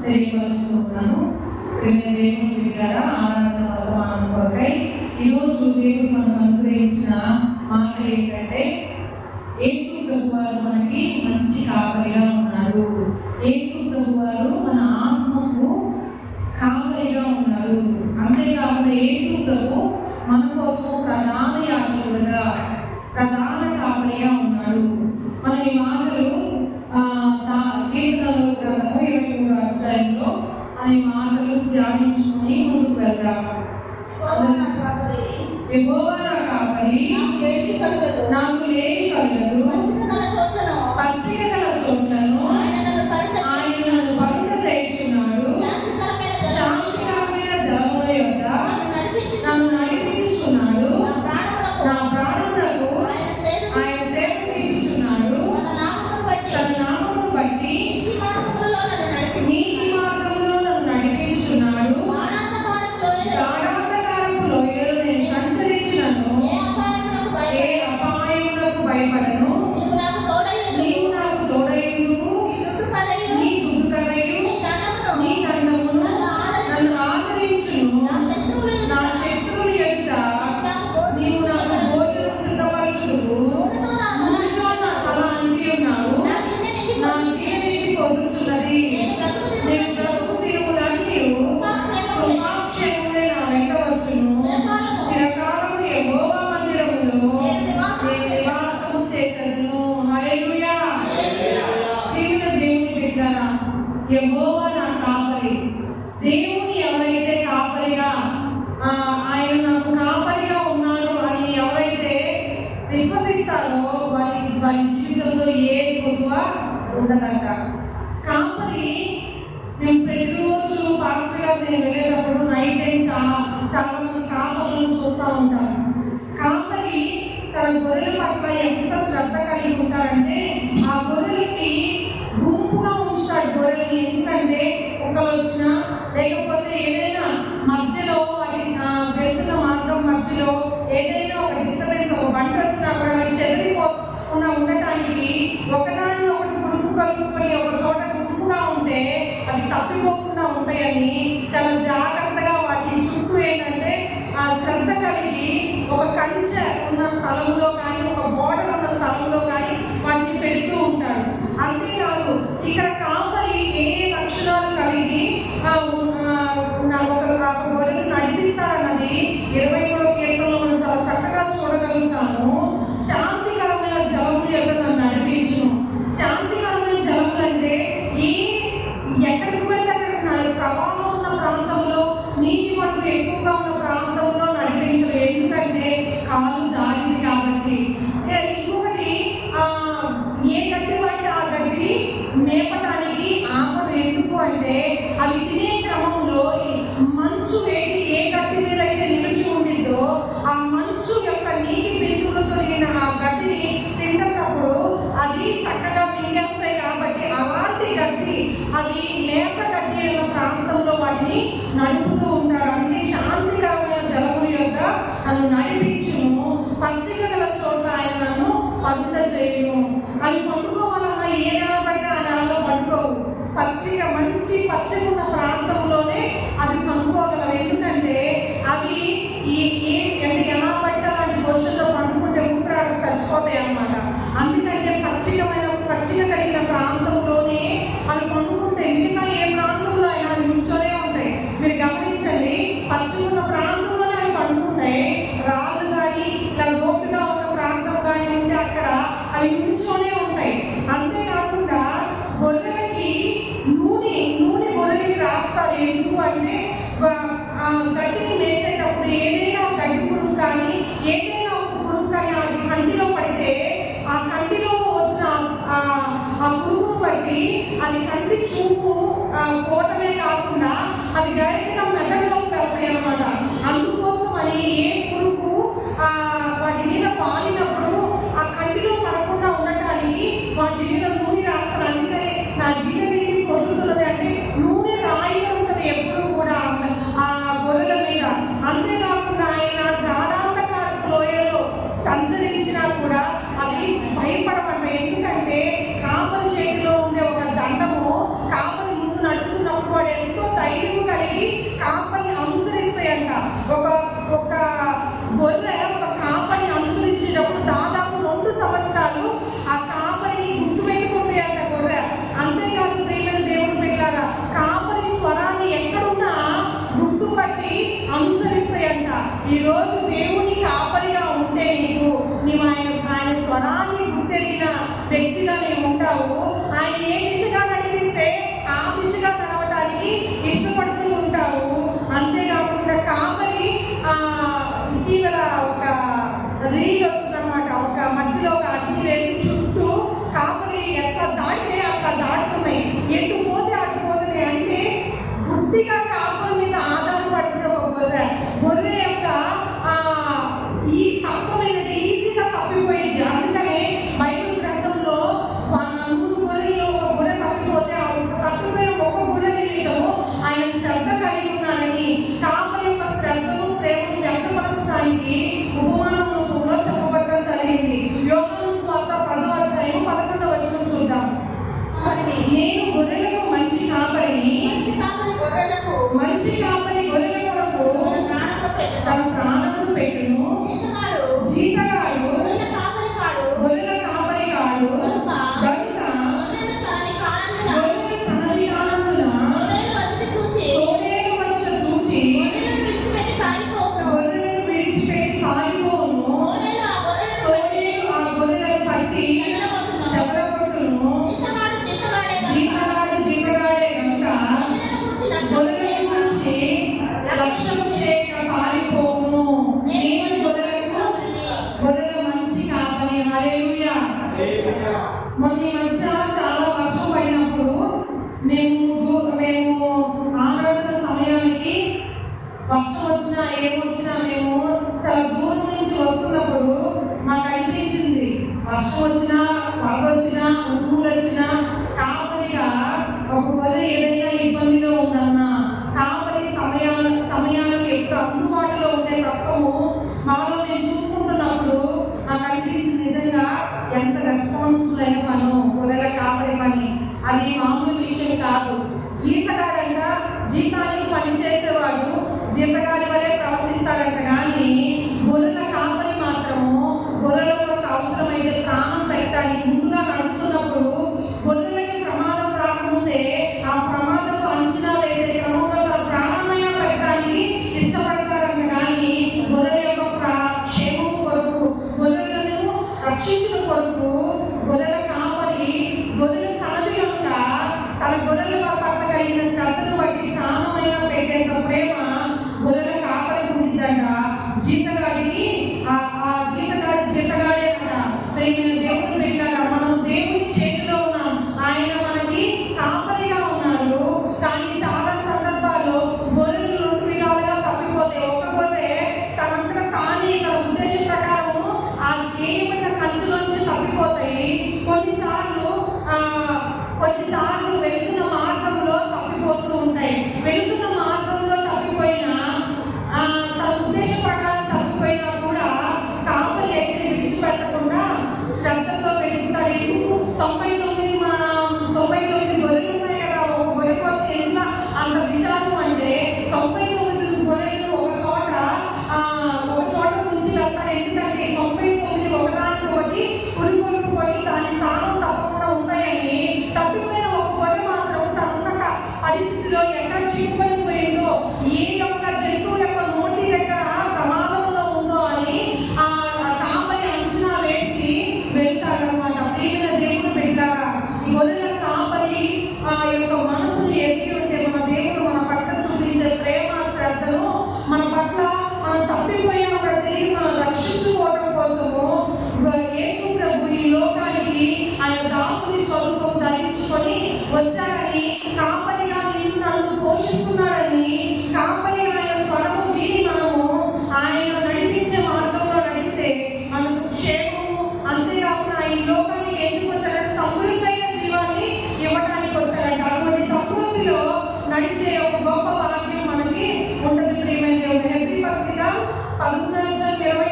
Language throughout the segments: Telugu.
తెలియపరుస్తున్నాను. దేవుని బిడ్డలారా, ఆరాధన వర్తమానం కొరకై ఈరోజు దేవుడు మనకు అనుగ్రహించిన మాట ఏంటంటే, యేసు ప్రభువారు మనకి మంచి కాపరిగా ఉన్నారు. యేసు ప్రభువారు మన ఆత్మకు కాపరిగా ఉన్నారు. అంతేకాకుండా యేసు ప్రభు మన కోసం ప్రధాన యాజకుడుగా, ప్రధాన కాపరిగా ఉన్నారు. మన ఈ మాటలు కీర్తనల గ్రంథము 23వ అధ్యాయంలో ఈ మాటలు ధ్యానించుకుని ముందుకు వెళ్దాం. యెహోవా నా కాపరి, నాకు లేమి కలగదు. పచ్చిక గల చోట్లను ఆయన నన్ను పరుట చేయుచున్నాడు. శాంతికరమైన జలముల యొద్ద నన్ను నడిపించుచున్నాడు. నా ప్రాణములకు ఆయన సేవ తీర్చుచున్నాడు. తన నామమును బట్టి నీతి మార్గంలో నన్ను నడిపించుచున్నాడు. గాఢాంధకారపు లోయలో నేను సంచరించినను ఏ అపాయములకు భయపడను. నీవు నాకు తోడయుండు. నీ దుడ్డుకరయు నీ దండమును నన్ను ఆదరించును. నా శత్రువుల ఎదుట నీవు నాకు భోజనం సిద్ధపరచుదువు. ముందుగా నా తల అంటి ఉన్నావు. నా జీవని పొందుచున్నది. నేను బ్రతుకు దినములన్నీ కృపాక్షేమములే నా వెంట వచ్చును. చిరకాలము యెహోవా మందిరములో నేను నివాసము చేసేదను. హల్లెలూయా. ప్రియమైన దేవుని బిడ్డలారా, యెహోవా నా కాపరి. దేవుని ఎవరైతే కాపరిగా, ఆయన నాకు కాపరిగా ఉన్నారు అని ఎవరైతే విశ్వసిస్తారో వారి జీవితంలో ఏ కొదువ ఉండదంట. కాపరి, నేను ప్రతిరోజు పాస్టర్ గారు నేను వెళ్ళేటప్పుడు నైట్ టైం చాలా మంది కాపరులను చూస్తూ ఉంటాను. కాపరి తన గొర్రెల పట్ల ఎంత శ్రద్ధ కలిగి ఉంటాడంటే, ఆ గొర్రెలకి గుంపుగా ఉంచుతాడు గొర్రెల్ని. ఎందుకంటే ఒకళ్ళు వచ్చినా లేకపోతే ఏదైనా మధ్యలో వెళ్తున్న మార్గం మధ్యలో ఏదైనా ఒక డిస్టర్బెన్స్, ఒక బండి వచ్చినా కూడా అవి చెదిరిపోకుండా ఉండటానికి ఒకదాన్ని ఒకటి గుంపు కలుపుకొని ఒక చోట గుంపుగా ఉంటే అవి తప్పిపోకుండా ఉంటాయని చాలా జాగ్రత్తగా వాటి చుట్టూ ఏంటంటే ఆ శ్రద్ధ కలిగి ఒక కంచె ఉన్న స్థలంలో కానీ ఒక బోర్డర్ ఉన్న స్థలంలో కానీ వాటిని పెడుతూ ఉంటాడు. అంతేకాదు, ఇక్కడ కాపరి ఏ లక్షణాలు కలిగి ఒక గొర్రెను నడిపిస్తారన్నది 23వ కీర్తనలో మనం చాలా చక్కగా చూడగలుగుతాము. శాంతికరమైన జలముల యొద్ద నన్ను నడిపించును. శాంతికరమైన జలములు అంటే ఎక్కడికి పడితే అక్కడికి ప్రవాహం ఉన్న ప్రాంతంలో, నీటి మడుగు ఎక్కువగా ఉన్న ప్రాంతంలో నడిపించరు. ఎందుకంటే కాలు జారింది కాబట్టి. ఇంకొకటి, ఏ గడ్డి పడితే ఆ గడ్డి మేపటానికి ఆపరు. ఎందుకు అంటే అవి తినే క్రమంలో మంచు వేడి ఏ గడ్డి మీద అయితే నిలిచి ఉండిందో ఆ మంచు యొక్క నీటి బిందువులతో నిండిన ఆ గడ్డిని తింటున్నప్పుడు అది చక్కగా మింగేస్తాయి. కాబట్టి అలాంటి గడ్డి, అది లేత గడ్డి అయిన ప్రాంతంలో వాటిని నడుపుతూ ఉంటారు. అందుకే శాంతికరమైన జలముల యొద్ద నన్ను నడిపించును. పచ్చిక గల చోట ఆయన నన్ను పవిత్ర చేయును. అవి పండుకోవాలన్నా ఏ నెల పడితే ఆ నెలలో పండుకోవు. మంచి పచ్చగున్న ప్రాంతంలోనే అవి పండుకోగలవు. ఎందుకంటే అవి ఎలా పడితే అలాంటి పొజిషన్లో పండుకుంటే ఊపిరాడకు చచ్చిపోతాయి అన్నమాట. అందుకంటే పచ్చిక కలిగిన ప్రాంతంలోనే అవి పండుకుంటే మిగతా ఏ ప్రాంతంలో అయినా అవి నిల్చొనే ఉంటాయి. మీరు గమనించండి, పచ్చిగున్న ప్రాంతంలోనే అవి పండుకుంటాయి. రాళ్ళు కానీ ఇలా లోతుగా ఉన్న ప్రాంతం కానీ ఉంటే అక్కడ అవి నిల్చొనే ఉంటాయి. అంతేకాకుండా గొర్రెలకి నూనె గొర్రెలకి రాస్తారు. ఎందుకు అంటే గడ్డిని వేసేటప్పుడు ఏదైనా గడ్డి పురుగు కానీ ఏదైనా ఒక పురుగు కానీ అది కంటిలో పడితే ఆ కంటిలో వచ్చిన ఆ పురుగును బట్టి అది కంటి చూపు పోవటమే కాకుండా అవి డైరెక్ట్గా మెదడులోకి వెళ్తాయి అన్నమాట. అందుకోసం అని ఏ పురుగు వాటి మీద పాలినప్పుడు ఆ కంటిలో పడకుండా ఉండటానికి వాటి మీద నూనె రాస్తారు. అందుకని నా గిన్నె నీటి పొద్దుతున్నది అంటే నూనె రాయి ఉంటుంది ఎప్పుడు కూడా ఆ గొర్రెల మీద. అంతేకాకుండా ఆయన గాఢాంధకారపు లోయలో సంచరించినా కూడా అవి భయపడమంట. ఎందుకంటే ధైర్యం కలిగి కాపరిని అనుసరిస్తాయంట. ఒక ఒక గొర్రె ఒక కాపరిని అనుసరించేటప్పుడు దాదాపు 2 సంవత్సరాలు ఆ కాపరిని గుర్తుపెట్టుకుంటాయంట గొర్రె. అంతేకాదు ప్రియమైన దేవుడు పెట్టారా, కాపరి స్వరాన్ని ఎక్కడున్నా గుర్తుపట్టి అనుసరిస్తాయంట. ఈ రోజు దేవుని కాపరిగా ఉంటే నీవు ఆయన స్వరాన్ని గుర్తెరిగిన వ్యక్తిగా నీవు ఉంటావు. ఆయన ఏ దిశగా నడిపిస్తే ఆ దిశగా నడవడానికి ఇష్టపడుతూ ఉంటావు. అంతేకాకుండా కాపరి ఇటీవల ఒక రీల్ వచ్చిందన్నమాట. ఒక మధ్యలో ఒక అగ్ని వేసి చుట్టూ కాపరి ఎట్లా దాటితే అట్లా దాటుతున్నాయి, ఎటు పోతే అటు పోతున్నాయి. అంటే గుడ్డిగా కాపరి మీద ఆధారపడుతుంది ఒక గొర్రె. గొర్రె యొక్క ఈ తక్కువైనది ఈజీగా తప్పిపోయింది. అందుకనే బైబిల్ గ్రంథంలో 3 గొర్రెల్లో ఒక గొర్రె తప్పిపోతే తప్పిపోయిన ఒక గొర్రె నిమిత్తము ఆయన శ్రద్ధ కలిగి ఉన్నాడని, కాపరి యొక్క శ్రద్ధను ప్రేమను వ్యక్తపరచడానికి ఉపమానం రూపంలో చెప్పబడటం జరిగింది. యోహాను సువార్త 10వ అధ్యాయం 11వ వచనం చూద్దాం. నేను గొర్రెలకు మంచి కాపరిని, మంచి కాపరి గొర్రెల కొరకు తన ప్రాణమును పెట్టును. జీతగాడు గొర్రెల కాపరి కాడు కనుక గొర్రెలు తనని కానందున తోడేలు వచ్చిన చూచి గొర్రెలను విడిచిపెట్టి పారిపోవును. తోడేలు ఆ గొర్రెలను పట్టి చెదరగొట్టును. జీతగాడు జీతగాడే కనుక గొర్రెలను చూసి లక్ష్యము చేయక పారిపోవును. నేను గొర్రెల మంచి కాపరి. హల్లెలూయా. మొన్న ఈ మధ్య చాలా వర్షం పడినప్పుడు మేము ఆరాధన సమయానికి వర్షం వచ్చినా ఏమొచ్చినా మేము చాలా దూరం నుంచి వస్తున్నప్పుడు మాకు అనిపించింది, వర్షం వచ్చినా వరద వచ్చినా ఉరుములు వచ్చినా కాపరిగా ఒక గొర్రె ఏదైనా ఇబ్బందిలో ఉందన్నా కాపరి సమయాలకు ఎప్పుడు అందుబాటులో ఉండే తత్వము మాలో నేను చూసుకుంటున్నప్పుడు నాకు అనిపించింది, నిజంగా ఎంత రెస్పాన్సిబుల్ అయిన పను గొర్రెల కాపరి పని. అది మామూలు విషయం కాదు. జీతగాడంట జీతానికి పనిచేసేవాడు జీతగాడి వలె ప్రవర్తిస్తాడంట. కానీ గొర్రెల కాపరి మాత్రము గొర్రెల కొరకు అవసరమైతే ప్రాణం పెట్టడానికి ముందుగా నడుస్తున్నప్పుడు గొర్రెలకి ప్రమాదం రాకముందే ఆ ప్రమాదపు అంచనా వేసే క్రమంలో తన ప్రాణమైన పెట్టడానికి ఇష్టపడతారంట. కానీ గొర్రెల యొక్క క్షేమం కొరకు గొర్రెలను రక్షించిన కొరకు గొర్రెల కాపరి గొర్రెలు తనవి కనుక తన గొర్రెల పట్ల కలిగిన శ్రద్ధను బట్టి ప్రాణమైన పెట్టేంత ప్రేమ గొర్రెల కాపరి ఉండిందంట. జీతగాడిని ఆ జీతగాడే కదా. ప్రేమైన దేవుడు పెట్టాక మనం దేవుని చేతిలో ఉన్నాం. ఆయన మనకి కాపరిగా ఉన్నాడు. కానీ చాలా సందర్భాల్లో గొర్రెలు 2 విధాలుగా తప్పిపోతాయి. ఒక గొర్రె తనంతట తానే తన ఉద్దేశం ప్రకారము ఆ చేయబడిన కంచెలోంచి తప్పిపోతాయి. కొన్నిసార్లు వెళ్తున్న మార్గంలో తప్పిపోతూ ఉంటాయి. వెళ్తున్న మార్గంలో తప్పిపోయినా తన ఉద్దేశ ప్రకారం తప్పిపోయినా కూడా కాపరి అయితే విడిచిపెట్టకుండా శ్రద్ధతో వెళ్తారు. ఎందుకు 99 గొర్రెలు ఉన్నాయి కదా, ఒక గొర్రె కోసం ఎంత అంత విచారం అంటే 99 గొర్రెలు ఒక చోట నుంచి వెళ్తారు. ఎందుకంటే 99 ఒకదానికొకటి పురికొల్పుకొని దాని స్థానం తప్పకుండా ఉంటాయని. తప్పిపోయిన ఒక గొర్రె మాత్రం తన పరిస్థితిలో ఎక్కడ చిక్కుకొని పోయిందో, ఏ యొక్క జంతువు యొక్క నోటి దగ్గర ప్రమాదంలో ఉందో అని ఆ కాపరి అంచనా వేసి వెళ్తాడనమాట. ప్రియమైన దేవుడు పెట్టారా, ఈ గొర్రెల కాపరి యొక్క మనసును ఎరిగి ఉంటే మన దేవుడు మన పట్ల చూపించే ప్రేమ శ్రద్ధను మన పట్ల మనం తప్పిపోయిన ప్రతి మనం రక్షించుకోవడం కోసము యేసు ప్రభు ఈ లోకానికి ఆయన దాసుని స్వరూపం ధరించుకొని వచ్చారని, కాపరిగా నిన్ను నన్ను పోషిస్తున్నాడని, కాపరిగా ఆయన స్వరము విని మనము ఆయన నడిపించే మార్గంలో నడిస్తే మనకు క్షేమము. అంతేకాకుండా ఈ లోకానికి ఎందుకు వచ్చారంటే సమృద్ధైన జీవాన్ని ఇవ్వడానికి వచ్చారంట. అటువంటి సమృద్ధిలో నడిచే ఒక గొప్ప భాగ్యం మనకి ఉంటుంది. ప్రియమైన దేవుడు హెబ్రీ పత్రిక 11:20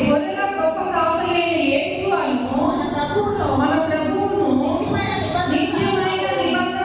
గొర్రెల గొప్ప కాపరి అయిన యేసు అను మన ప్రభువును నిత్యమైన నిబంధన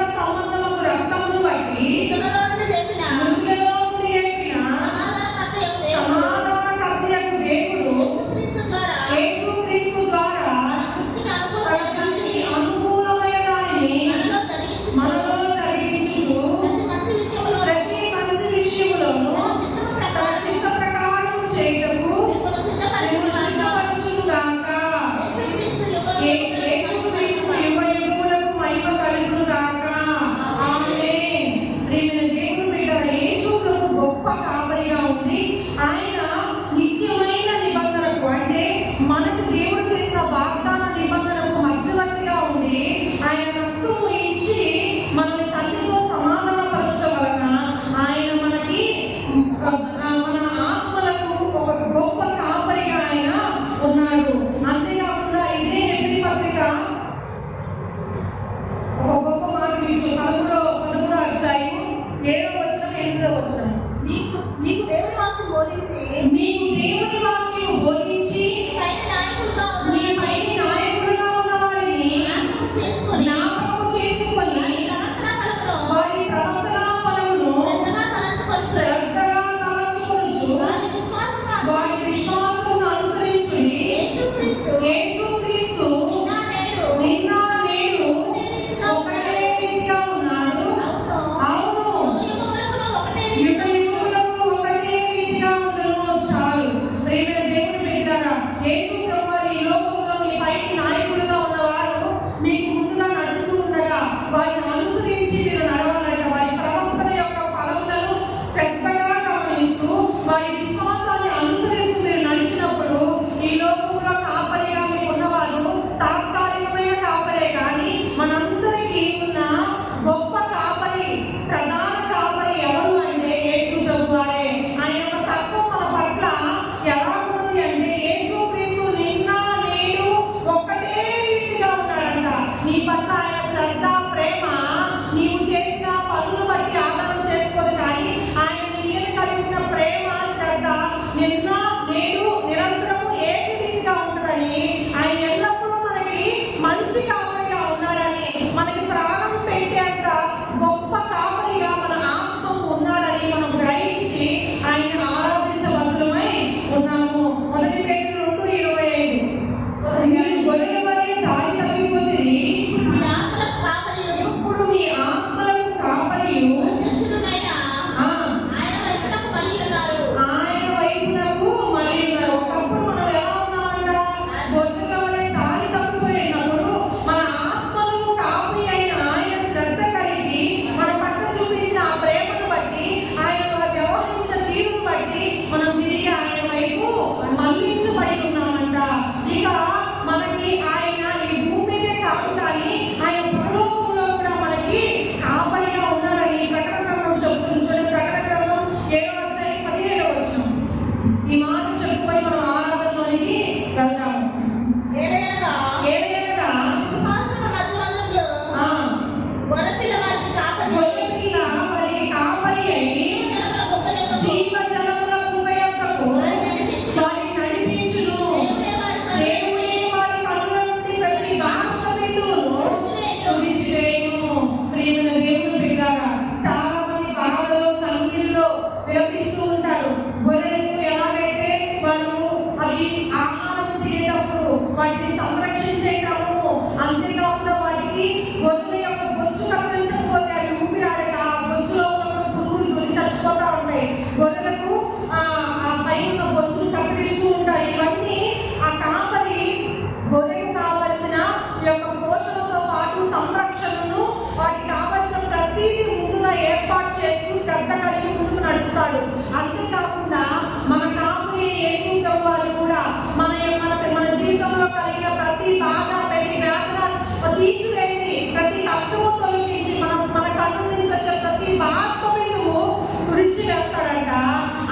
వారిని అనుసరించి మీరు నడవాలంట. వారి ప్రవర్తన యొక్క ఫలములను శ్రద్ధగా గమనిస్తూ వారి విశ్వాసాన్ని అనుసరిస్తూ మీరు నడిచినప్పుడు ఈ లోకంలో కాపరిగా మీకు ఉన్నవారు తాత్కాలికమైన కాపరే కానీ మనందరికీ ఉన్న గొప్ప కాపరి, ప్రధాన కాపరి ఎవరు అంటే యేసు ప్రభువారే. ఆయన యొక్క తత్వం మన పట్ల ఎలా ఉంది అంటే యేసు క్రీస్తు నిన్న నేడు ఒక్కటే రీతిగా ఉన్నాడంట. నీ పట్ల ఆయన శ్రద్ధ, ప్రేమ నీవు చేసిన పనులు బట్టి ఆధారం చేసుకోదు కానీ ఆయన నీ మీద కలిగిన ప్రేమ, శ్రద్ధ నిన్న నేడు నిరంతరము ఏక రీతిగా ఉంటుందని, ఆయన ఎల్లప్పుడూ మనకి మంచి కాపరిగా ఉన్నాడని, మనకి ప్రాణం పెట్టేంత గొప్ప కాపరిగా మన ఆత్మ ఉన్నాడని మనం గ్రహించి ఆయన ఆరాధించబద్ధమై ఉన్నాము. మొదటి పేతురు 2:25 గొర్రెల వలె దారి తప్పిపోతిరి, ఇప్పుడు మీ ఆత్మలకు కాపరియు ఆయన వైపునకు మళ్ళీ ఉన్నారు. ఒకప్పుడు మనం ఎలా ఉన్నామంట? గొర్రెల వలె దారి తప్పిపోయినప్పుడు మన ఆత్మలకు కాపరి అయిన ఆయన శ్రద్ధ కలిగి మన పట్ల చూపించిన ఆ ప్రేమను బట్టి, ఆయన వ్యవహరించిన తీరును బట్టి మనం తిరిగి ఆయన వైపు మళ్ళించబడి ఉన్నామంట. ఇక మనకి ఆయన ఈ భూమి మీదే కాదు కానీ ఆయన పరలోకంలో కూడా మనకి కాపరిగా ఉన్నాడని ప్రకటన గ్రంథం చెబుతుంది. చూడండి, ప్రకటన గ్రంథం 7:17 ఈ మాట చెప్పుకొని మనం ఆరాధనలోనికి వెళ్తాము. ఏదైనా గొర్రెపిల్ల వారికి కాపరి అయి జీవజలముల కుప్పయొక్కకు వారిని నడిపించును. దేవుడే వారి కన్నుల నుండి ప్రతి బాష్ప బిందువును తుడిచివేయును. ప్రియమైన దేవుని బిడ్డలారా, చాలా మంది బాధలో, కన్నీరులో విలపిస్తూ ఉంటారు. గొర్రెలకు ఎలాగైతే వాళ్ళు అవి ఆహారం తినేటప్పుడు వాటిని సంరక్షించే క్రమము, అంతేకాకుండా వాటికి గొర్రెల యొక్క బొచ్చు కత్తిరించకపోతే అవి ఊపిరాడక ఆ బొచ్చులో ఉన్న పురుగులు దొరికి చచ్చిపోతా ఉంటాయి. గొర్రెలకు ఆ పైన బొచ్చు కత్తిరిస్తూ ఉంటాయి. ఇవన్నీ ఆ కాపరి గొర్రెకు కావలసిన యొక్క పోషణతో పాటు సంరక్షణను, వాటికి కావలసిన ప్రతిదీ ముందుగా ఏర్పాటు చేస్తూ శ్రద్ధ కలిగి ముందుకు నడుస్తాడు. అంతేకాకుండా మన కాపరి యేసు ప్రభువారు కూడా మన జీవితంలో కలిగిన ప్రతి బాధ, ప్రతి వేదన తీసివేసి ప్రతి కష్టము తొలగించి మన కన్ను నుంచి వచ్చే ప్రతి బాష్ప బిందువు తుడిచి వేస్తాడంట.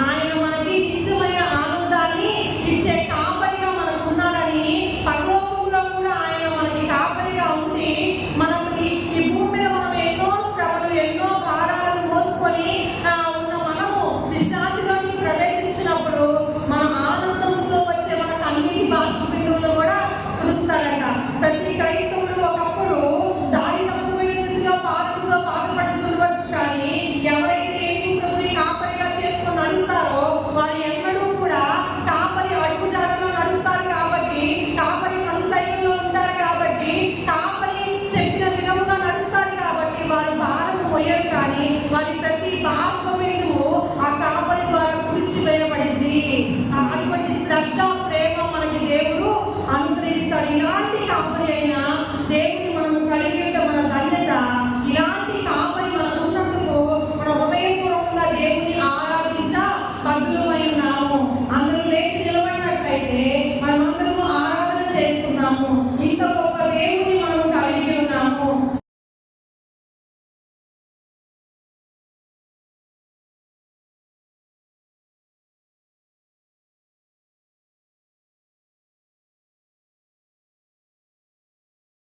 ఆయన మనకి నిత్యమైన ఆనందాన్ని ఇచ్చే కాపరిగా మనకు ఉన్నాడని, పరలోకంలో కూడా ఆయన మనకి కాపరిగా ఉండి మనకి ఈ భూమి మీద మనం ఎన్నో శ్రమలు, ఎన్నో భారాలను మోసుకొని ఉన్న మనము విశ్రాంతిలోకి ప్రవేశించినప్పుడు మన ఆనందంతో వచ్చే మన కన్నీటి బాష్ప బిందువులు కూడా తుడుస్తాడంట. ప్రతి క్రైస్తవ